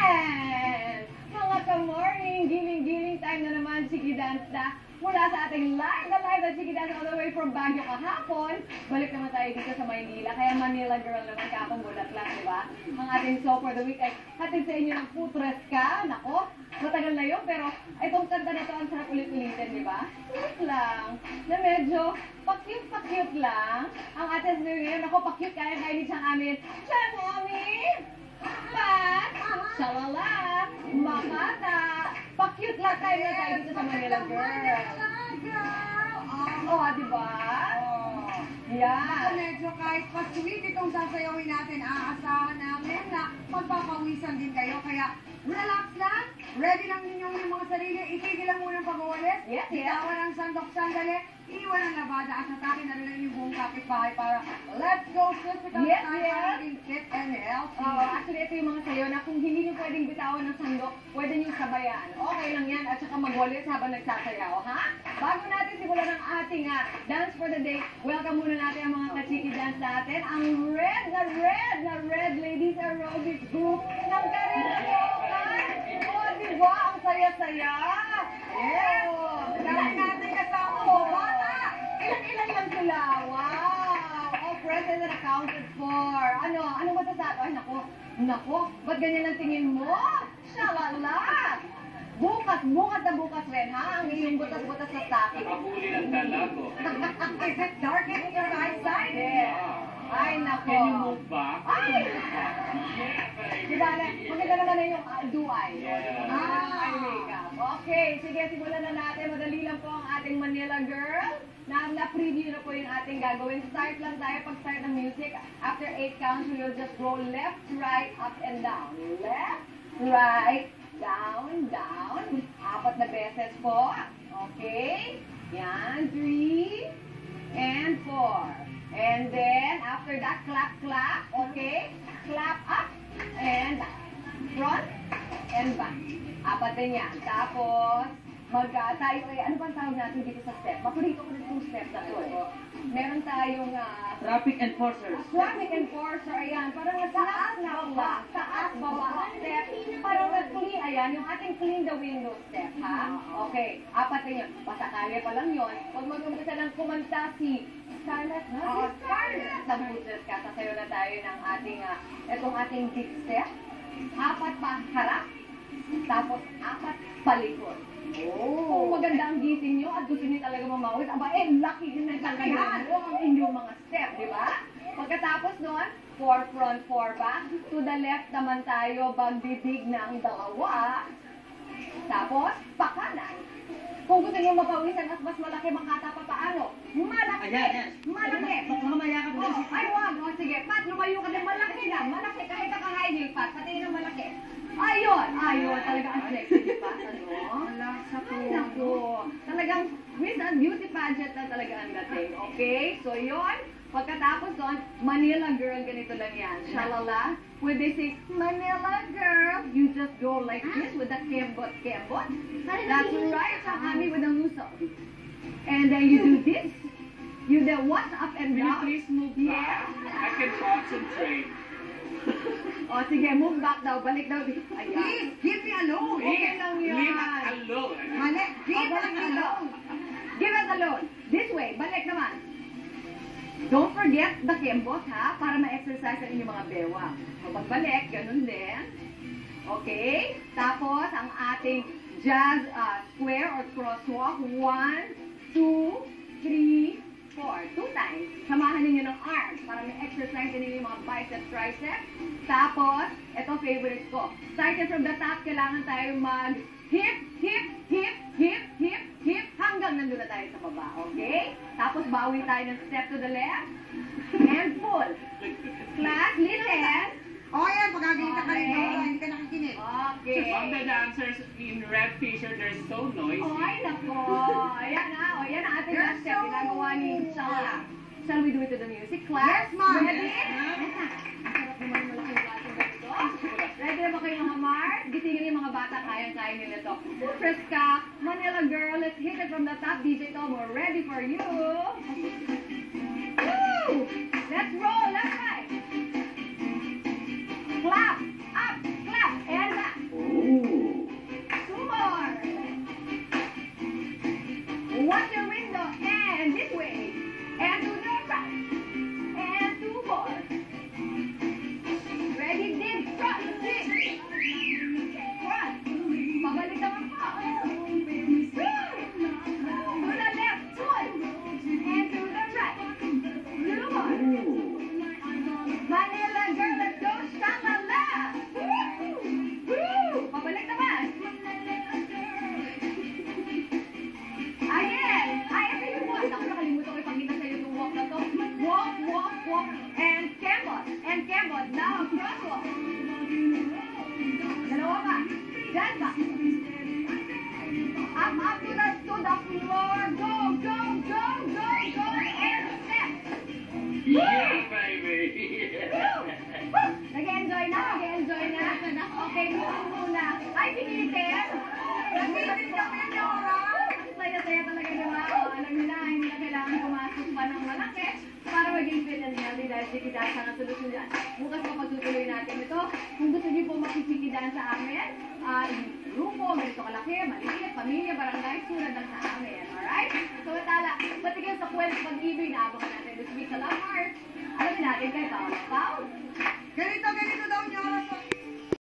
And mga ka-morning, giling-giling time na naman, Chiki Dance na mula sa ating live na Chiki Dance all the way from Baguio kahapon. Balik naman tayo dito sa Maynila, kaya Manila girl naman kahapon, bulat lang, di ba? Ang ating show for the week ay hatid sa inyo ng putres ka. Nako, matagal na yun, pero itong kanta na to ang sarap ulit-ulitin, di ba? Sweet lang, na medyo pa-cute lang. Ang ating ngayon, ako pa-cute kaya ni Chang Amin. Chang Amin! Pat! Shalala! Makata! Pa-cute lang tayo na tayo dito sa Manila girl. Oh, di ba? Ako medyo kahit pa-sweet itong sasayawin natin, aasahan namin na magpapawisan din kayo. Kaya relax lang, ready lang ninyong yung mga sarili, itigil lang muna ang pag-uwalis. Yes. Bitawan ang sandok sandali, iwan ang labada at atakin na rin yung buong kapitbahay para let's go physical time in fit and healthy. Actually, ito yung mga sayo na kung hindi nyo pwedeng bitawan ng sandok, pwede nyo sabayan. Okay lang yan at saka magwalis habang nagsasayaw, ha? Bago natin simulan ang ating dance for the day, welcome muna natin ang mga ka-Chiki Dance natin. Ang red ladies aerobics group ng Karinayokan. Oh, diba? Ang saya-saya. Yes! Dahil natin kasama mo, bata! Ilan lang sila. Wow! All present and accounted for. Ano ba ito sa ato? Ay, nako. Ba't ganyan ang tingin mo? Shalala! Bukas na bukas rin, ha? Ang iyong butas-butas sa taki. Nakahuli ng dalago. Is it dark in your eyesight? Yes. Ay, nako. Can you move back? Ay! Diba, maganda naman na yung do-eye. Eye makeup. Okay, sige, simulan na natin. Madali lang po ang ating Manila girl. Na-preview na po yung ating gagawin. Start lang tayo pag-start ng music. After 8 counts, we will just go left, right, up, and down. Left, right, down. 4 na beses po. Okay. Yan, 3 and 4. And then, after that, clap. Okay. Clap up and down. Front and back. 4 din yan. Tapos, tayo ano bang tawag natin dito sa step? Makulito ko ng 2 steps na to eh. Meron tayong Traffic enforcers. traffic enforcer, ayan. Parang taas baba, step. Parang nag-clean, ayan, yung ating clean the window step, ha? Okay, 4 din yun. Pasakali pa lang yun. Huwag mag-umpisa ng kumanta si Scarlett, no? Scarlett! Sa buses ka, sasayo na tayo ng ating, itong ating big step. 4 pa harap, tapos 4 palikod. Kung maganda ang gising nyo at gusto nyo talaga mamawit, lucky din na kakayahan mo ang inyong mga step, di ba? Pagkatapos nun, 4 front, 4 back. To the left naman tayo, bagbidig ng 2. Tapos, pakanan. Kung gusto nyo mapawisan at mas malaki makata pa paano? Malaki! Ayan. Malaki! Mamaya ka Oh, ay, wag. O, sige. Pat, lumayo ka din. Malaki na. Malaki. Kahit naka-high heel, Pat. Pati ng malaki. Ayun. Talaga ang sexy ni Pat. Wala sa Ay, naku. Talagang Miss Beauty Pageant na talaga ang dating. Okay? So, yun. Pagkatapos doon, Manila girl, ganito lang yan. Shalala. When they say, Manila girl, you just go like this with the kembot. That's right, Hami with the muscle. And then you do this. You do what? Up and Will you down. please move back? I can concentrate. O, sige, move back daw. Balik daw. Ayan. Please, give me alone. Okay lang yan. Leave it alone. Mali, give Balik me alone. alone. Give us alone. This way. Balik naman. Don't forget the kembot, ha? Para ma-exercise ang inyong mga bewang. So, pagbalik, ganun din. Okay? Tapos, ang ating jazz square or crosswalk. 1, 2, 3, 4. 2 times. Samahan ninyo ng arms para may-exercise din yung mga bicep, tricep. Tapos, ito favorite ko. Starting from the top, kailangan tayo mag-hip, hanggang nandun na tayo sa baba. Okay? Tapos, bawi tayo ng step to the left. And pull. Class, listen. O yan, pagkagaling ka rin ako, hindi ka nakikinig. Okay. Among the dancers in red t-shirt, they're so noisy. Ay, nako. Ayan na. O, yan ang ating You're last step. so Ginagawa ni Shala. Shall we do it to the music? Class? Yes, ma'am. Ready? Yes, Ang sarap naman yung malaking klaseng ganito. Ready na ba kayo mga Mars? Gisingin yung mga bata. Kayang-kaya nila to. Friska, Manila girl. Let's hit it from the top. DJ Tom, we're ready for you. Woo! Let's roll. Let's right. Clap. Up. Clap. And back. Dyan ba? Up to the floor. Go, go, go, go, go, and set. Yeah, baby! Woo! Nag-enjoy na, nag-enjoy na. Okay, muna. Ay, pinitin. Nag-meeting kami, Nora. Ang saya-saya talaga naman. Alam nyo na, hindi na kailangan pumasok pa ng malaki para maging fit and healthy dahil Chicky Dance ang solusyon dyan. Bukas pa pagtutuloy natin ito. Kung gusto niyo po makichiki dance sa amin, grupo, ganito kalaki, maliit, pamilya, barangay, tulad lang sa amin. Alright? So, matala, patigil sa kwento pag-ibig na abangan natin this week sa Love Heart. Alamin natin kay Paul. Paul? Ganito daw, Nora.